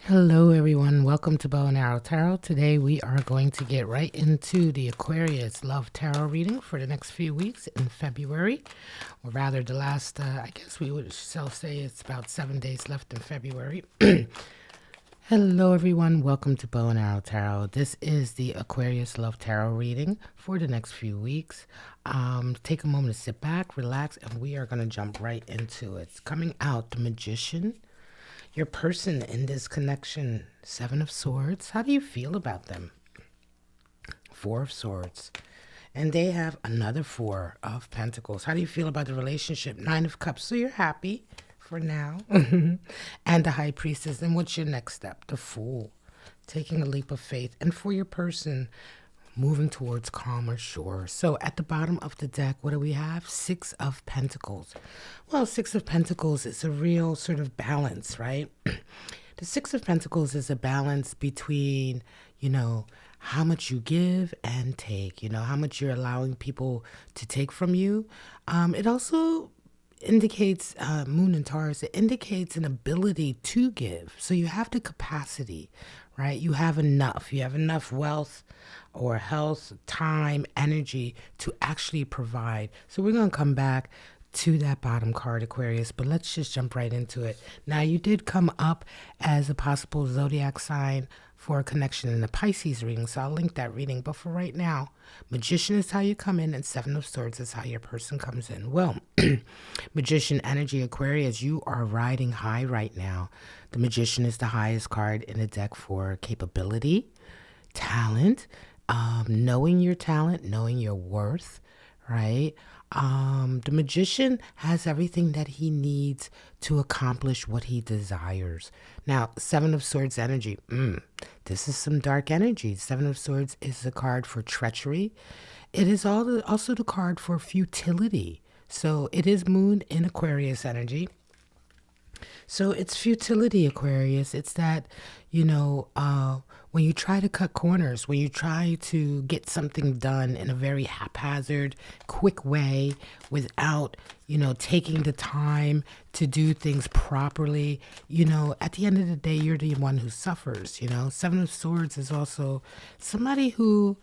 Hello, everyone. Welcome to Bow and Arrow Tarot. Today, we are going to get right into the Aquarius Love Tarot reading for the next few weeks in February, or rather, the last, I guess we would still say it's about 7 days left in February. Hello, everyone. Welcome to Bow and Arrow Tarot. This is the Aquarius Love Tarot reading for the next few weeks. Take a moment to sit back, relax, and we are going to jump right into it. It's coming out, the Magician. Your person in this connection, Seven of Swords. How do you feel about them? Four of Swords. And they have another Four of Pentacles. How do you feel about the relationship? Nine of Cups. So you're happy for now. And the High Priestess. And what's your next step? The Fool. Taking a leap of faith. And for your person, moving towards calmer shores. So at the bottom of the deck, what do we have? Six of Pentacles. Well, Six of Pentacles is a real sort of balance, right? The Six of Pentacles is a balance between, how much you give and take, how much you're allowing people to take from you. It also indicates Moon and Taurus. It indicates an ability to give. So you have the capacity, right? You have enough wealth or health, time, energy to actually provide. So we're going to come back to that bottom card, Aquarius, but let's just jump right into it. Now, you did come up as a possible zodiac sign for a connection in the Pisces reading, so I'll link that reading. But for right now, Magician is how you come in, and Seven of Swords is how your person comes in. Well, Magician energy, Aquarius, you are riding high right now. The Magician is the highest card in the deck for capability, talent, knowing your talent, knowing your worth, right? The Magician has everything that he needs to accomplish what he desires. Now, Seven of Swords energy. This is some dark energy. Seven of Swords is a card for treachery. It is also the card for futility. So it is Moon in Aquarius energy. So it's futility, Aquarius. It's that, when you try to cut corners, when you try to get something done in a very haphazard, quick way without, taking the time to do things properly, at the end of the day, you're the one who suffers, Seven of Swords is also somebody who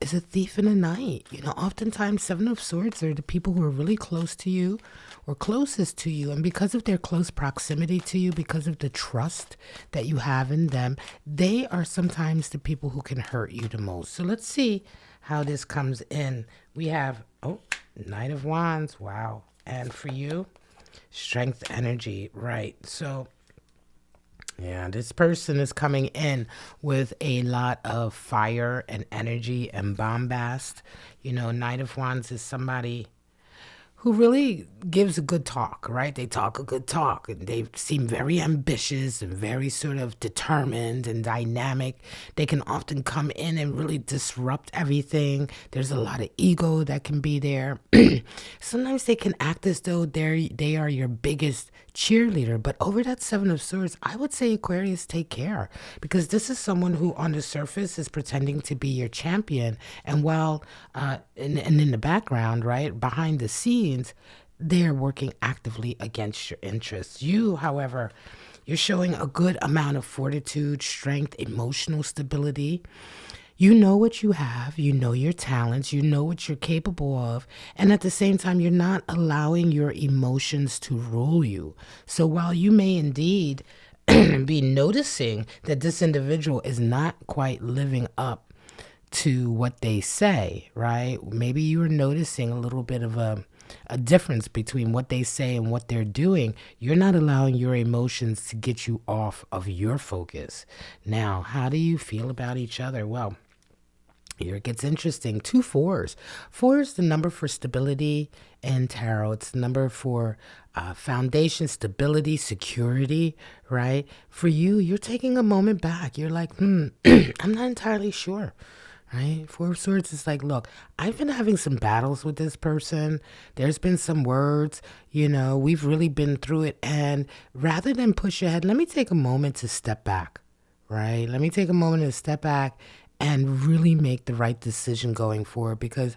is a thief in the night. Oftentimes Seven of Swords are the people who are really close to you or closest to you. And because of their close proximity to you, because of the trust that you have in them, they are sometimes the people who can hurt you the most. So let's see how this comes in. We have, Knight of Wands. Wow. And for you, Strength energy. Right. So yeah, this person is coming in with a lot of fire and energy and bombast. Knight of Wands is somebody who really gives a good talk, right? They talk a good talk, and they seem very ambitious and very sort of determined and dynamic. They can often come in and really disrupt everything. There's a lot of ego that can be there. Sometimes they can act as though they are your biggest cheerleader, but over that Seven of Swords, I would say, Aquarius, take care, because this is someone who on the surface is pretending to be your champion, and while in the background, right, behind the scenes, they're working actively against your interests. You, however, you're showing a good amount of fortitude, strength, emotional stability. You know what you have, you know your talents, you know what you're capable of, and at the same time, you're not allowing your emotions to rule you. So while you may indeed be noticing that this individual is not quite living up to what they say, right? Maybe you're noticing a little bit of a difference between what they say and what they're doing. You're not allowing your emotions to get you off of your focus. Now, how do you feel about each other? Well, here it gets interesting. 2 fours. 4 is the number for stability in tarot. It's the number for foundation, stability, security, right? For you, you're taking a moment back. You're like, I'm not entirely sure. Right? 4 of Swords is like, look, I've been having some battles with this person. There's been some words, we've really been through it. And rather than push ahead, let me take a moment to step back, right? Let me take a moment to step back and really make the right decision going forward, because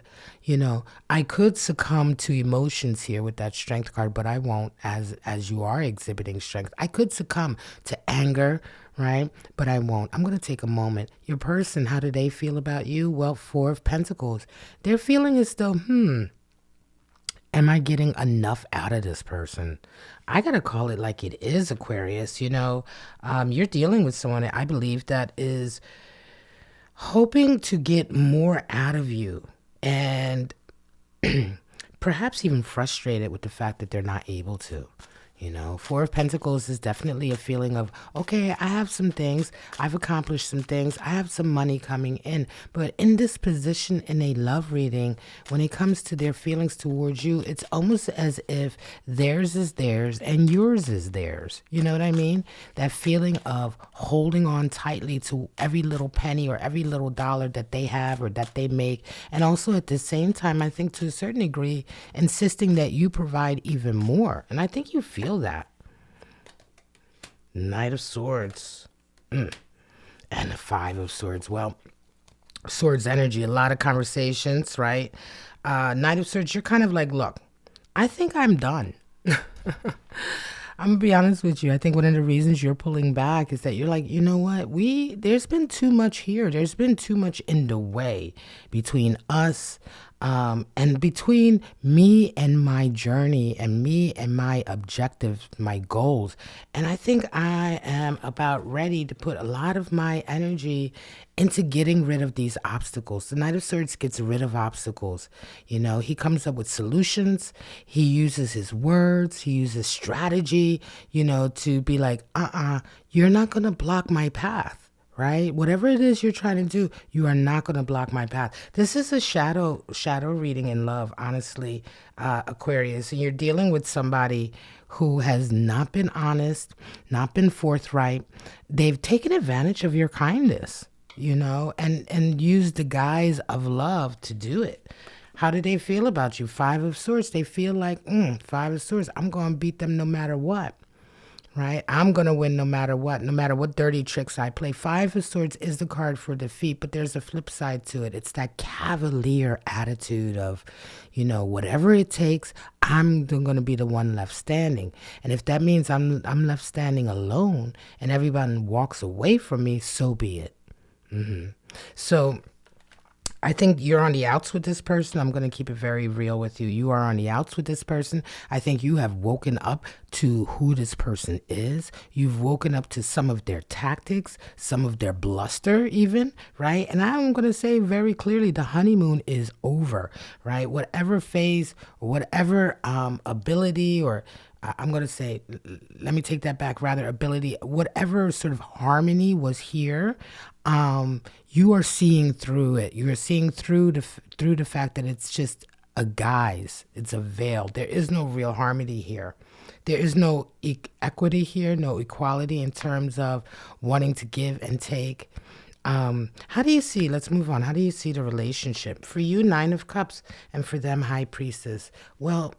I could succumb to emotions here with that strength card, but I won't, as you are exhibiting strength. I could succumb to anger, right? But I won't. I'm going to take a moment. Your person, how do they feel about you? Well, 4 of Pentacles. Their feeling is still, am I getting enough out of this person? I got to call it like it is, Aquarius. You're dealing with someone, I believe, that is hoping to get more out of you, and perhaps even frustrated with the fact that they're not able to. 4 of Pentacles is definitely a feeling of, okay, I have some things, I've accomplished some things, I have some money coming in. But in this position in a love reading, when it comes to their feelings towards you, it's almost as if theirs is theirs and yours is theirs. You know what I mean? That feeling of holding on tightly to every little penny or every little dollar that they have or that they make. And also at the same time, I think to a certain degree, insisting that you provide even more. And I think you feel that. Knight of Swords. And the 5 of Swords. Well, Swords energy, a lot of conversations, right? Knight of Swords, you're kind of like, look, I think I'm done. I'm gonna be honest with you. I think one of the reasons you're pulling back is that you're like, you know what? There's been too much here. There's been too much in the way between us, and between me and my journey and me and my objectives, my goals. And I think I am about ready to put a lot of my energy into getting rid of these obstacles. The Knight of Swords gets rid of obstacles. He comes up with solutions. He uses his words. He uses strategy, to be like, you're not going to block my path. Right? Whatever it is you're trying to do, you are not going to block my path. This is a shadow reading in love, honestly, Aquarius. And you're dealing with somebody who has not been honest, not been forthright. They've taken advantage of your kindness, and used the guise of love to do it. How do they feel about you? 5 of Swords. They feel like, 5 of Swords, I'm going to beat them no matter what. Right? I'm going to win no matter what dirty tricks I play. 5 of Swords is the card for defeat, but there's a flip side to it. It's that cavalier attitude of, whatever it takes, I'm going to be the one left standing. And if that means I'm left standing alone and everyone walks away from me, so be it. So I think you're on the outs with this person. I'm going to keep it very real with you. You are on the outs with this person. I think you have woken up to who this person is. You've woken up to some of their tactics, some of their bluster even, right? And I'm going to say very clearly, the honeymoon is over, right? Whatever phase or whatever ability, or I'm going to say, let me take that back, rather ability, whatever sort of harmony was here, you are seeing through it. You are seeing through the fact that it's just a guise. It's a veil. There is no real harmony here. There is no equity here, no equality in terms of wanting to give and take. How do you see, let's move on. How do you see the relationship? For you, 9 of Cups, and for them, High Priestess. Well,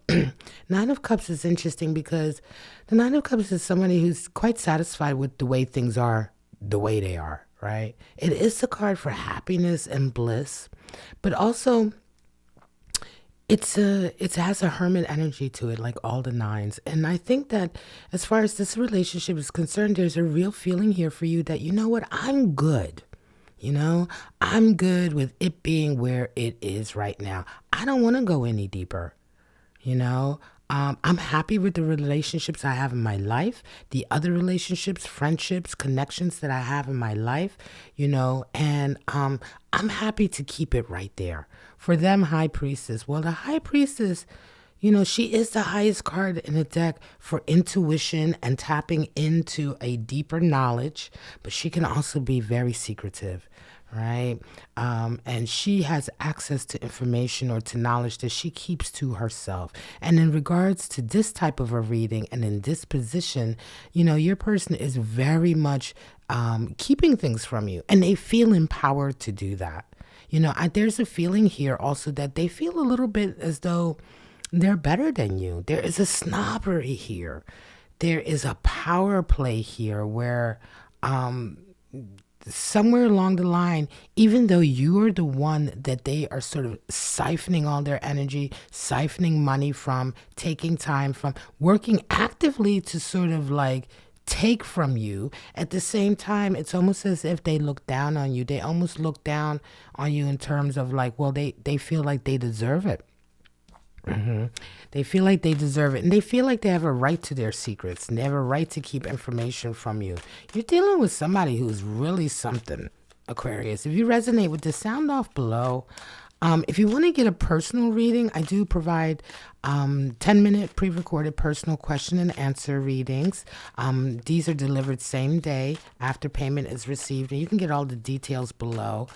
9 of Cups is interesting because the 9 of Cups is somebody who's quite satisfied with the way things are, the way they are, right? It is the card for happiness and bliss, but also it has a hermit energy to it, like all the 9s. And I think that as far as this relationship is concerned, there's a real feeling here for you that, you know what, I'm good. I'm good with it being where it is right now. I don't want to go any deeper. I'm happy with the relationships I have in my life, the other relationships, friendships, connections that I have in my life, and I'm happy to keep it right there. For them, High Priestess. Well, the High Priestess, she is the highest card in the deck for intuition and tapping into a deeper knowledge, but she can also be very secretive, right? And she has access to information or to knowledge that she keeps to herself. And in regards to this type of a reading and in this position, your person is very much keeping things from you, and they feel empowered to do that. There's a feeling here also that they feel a little bit as though they're better than you. There is a snobbery here. There is a power play here where somewhere along the line, even though you are the one that they are sort of siphoning all their energy, siphoning money from, taking time from, working actively to sort of like take from you, at the same time, it's almost as if they look down on you. They almost look down on you in terms of like, well, they feel like they deserve it. They feel like they deserve it. And they feel like they have a right to their secrets. And they have a right to keep information from you. You're dealing with somebody who's really something, Aquarius. If you resonate with this, sound off below. If you want to get a personal reading, I do provide 10-minute pre-recorded personal question and answer readings. These are delivered same day after payment is received, and you can get all the details below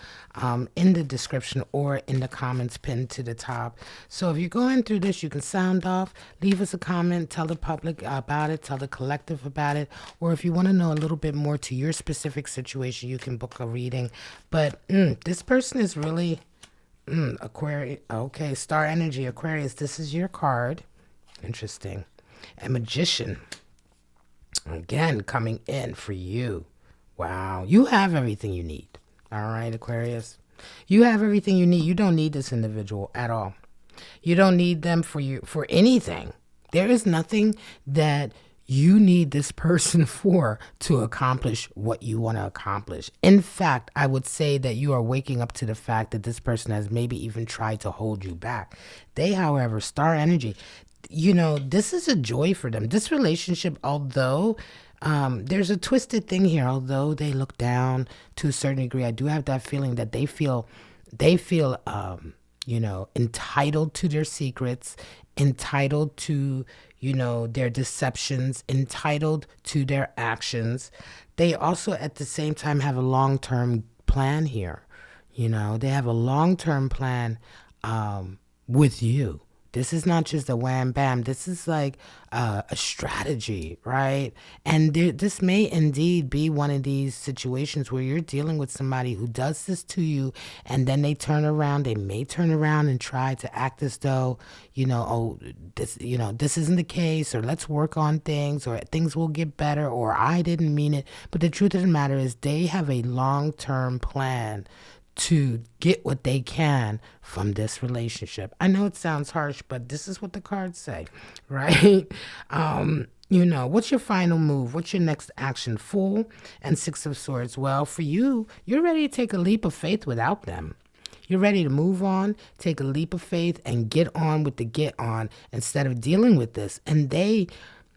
in the description or in the comments pinned to the top. So if you're going through this, you can sound off, leave us a comment, tell the public about it, tell the collective about it, or if you want to know a little bit more to your specific situation, you can book a reading. But this person is really... Aquarius. Okay, star energy, Aquarius. This is your card. Interesting. A magician. Again, coming in for you. Wow. You have everything you need. All right, Aquarius. You have everything you need. You don't need this individual at all. You don't need them for anything. There is nothing that you need this person for to accomplish what you want to accomplish. In fact, I would say that you are waking up to the fact that this person has maybe even tried to hold you back. They, however, star energy, this is a joy for them. This relationship, although there's a twisted thing here, although they look down to a certain degree, I do have that feeling that they feel entitled to their secrets, entitled to their deceptions, entitled to their actions. They also at the same time have a long-term plan here. They have a long-term plan with you. This is not just a wham bam. This is like a strategy, right? And this may indeed be one of these situations where you're dealing with somebody who does this to you, and then they turn around. They may turn around and try to act as though, this isn't the case, or let's work on things, or things will get better, or I didn't mean it. But the truth of the matter is, they have a long-term plan to get what they can from this relationship. I know it sounds harsh, but this is what the cards say, right? What's your final move? What's your next action? Fool and Six of Swords. Well, for you, you're ready to take a leap of faith without them. You're ready to move on, take a leap of faith, and get on with the get on instead of dealing with this. And they,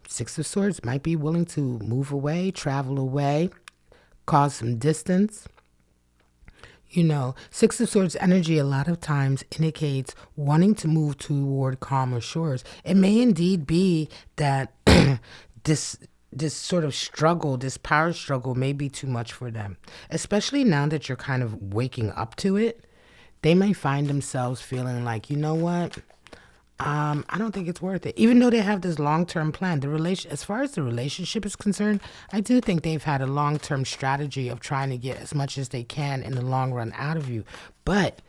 Six of Swords, might be willing to move away, travel away, cause some distance. Six of Swords energy a lot of times indicates wanting to move toward calmer shores. It may indeed be that this sort of struggle, this power struggle may be too much for them, especially now that you're kind of waking up to it. They may find themselves feeling like, you know what? I don't think it's worth it. Even though they have this long-term plan, as far as the relationship is concerned, I do think they've had a long-term strategy of trying to get as much as they can in the long run out of you. But,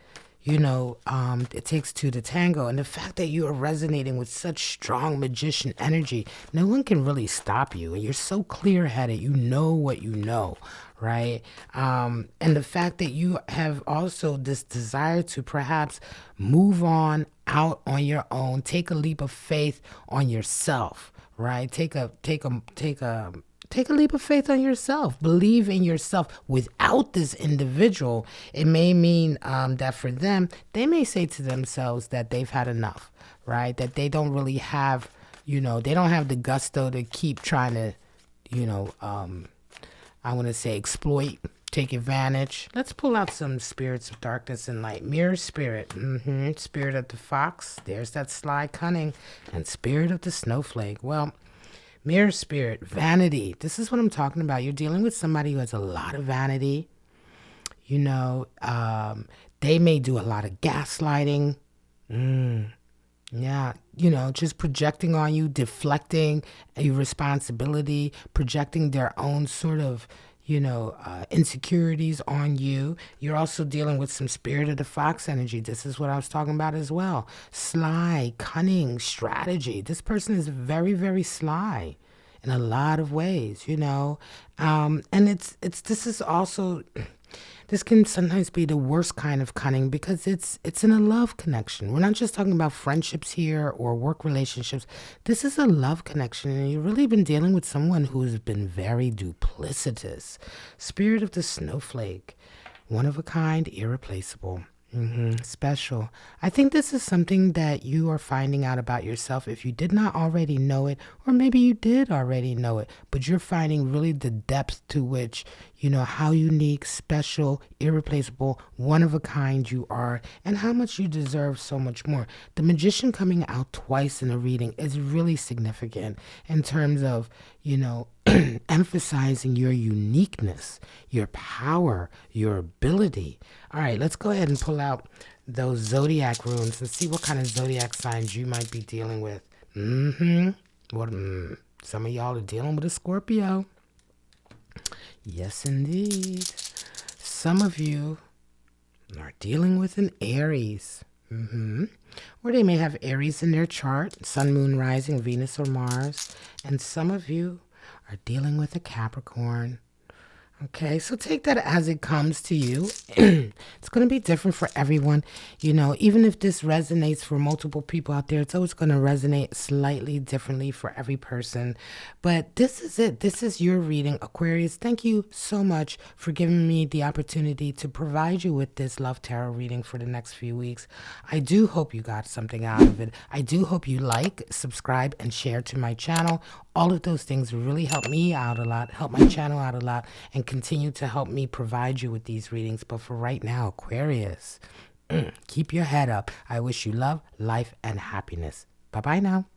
it takes two to tango. And the fact that you are resonating with such strong magician energy, no one can really stop you. And you're so clear-headed. You know what you know, right? And the fact that you have also this desire to perhaps move on out on your own, take a leap of faith on yourself, right? Take a leap of faith on yourself. Believe in yourself. Without this individual, it may mean that for them, they may say to themselves that they've had enough, right? That they don't really have, they don't have the gusto to keep trying to, I want to say exploit, take advantage. Let's pull out some spirits of darkness and light. Mirror spirit. Spirit of the fox. There's that sly cunning. And spirit of the snowflake. Well, mirror spirit, vanity. This is what I'm talking about. You're dealing with somebody who has a lot of vanity. They may do a lot of gaslighting. Yeah, just projecting on you, deflecting a responsibility, projecting their own sort of, insecurities on you. You're also dealing with some spirit of the fox energy. This is what I was talking about as well. Sly, cunning, strategy. This person is very, very sly. in a lot of ways, and this is also, this can sometimes be the worst kind of cunning because it's in a love connection. We're not just talking about friendships here or work relationships. This is a love connection, and you've really been dealing with someone who's been very duplicitous. Spirit of the snowflake, one of a kind, irreplaceable. Special. I think this is something that you are finding out about yourself if you did not already know it, or maybe you did already know it, but you're finding really the depth to which, how unique, special, irreplaceable, one of a kind you are, and how much you deserve so much more. The magician coming out twice in a reading is really significant in terms of, emphasizing your uniqueness, your power, your ability. All right, let's go ahead and pull out those zodiac runes and see what kind of zodiac signs you might be dealing with. What? Some of y'all are dealing with a Scorpio. Yes, indeed. Some of you are dealing with an Aries. Or they may have Aries in their chart, Sun, Moon, Rising, Venus, or Mars. And some of you are dealing with a Capricorn. Okay, so take that as it comes to you. It's going to be different for everyone. Even if this resonates for multiple people out there, it's always going to resonate slightly differently for every person. But this is it. This is your reading, Aquarius. Thank you so much for giving me the opportunity to provide you with this Love Tarot reading for the next few weeks. I do hope you got something out of it. I do hope you like, subscribe, and share to my channel. All of those things really help me out a lot, help my channel out a lot, and continue to help me provide you with these readings. But for right now, Aquarius, keep your head up. I wish you love, life, and happiness. Bye-bye now.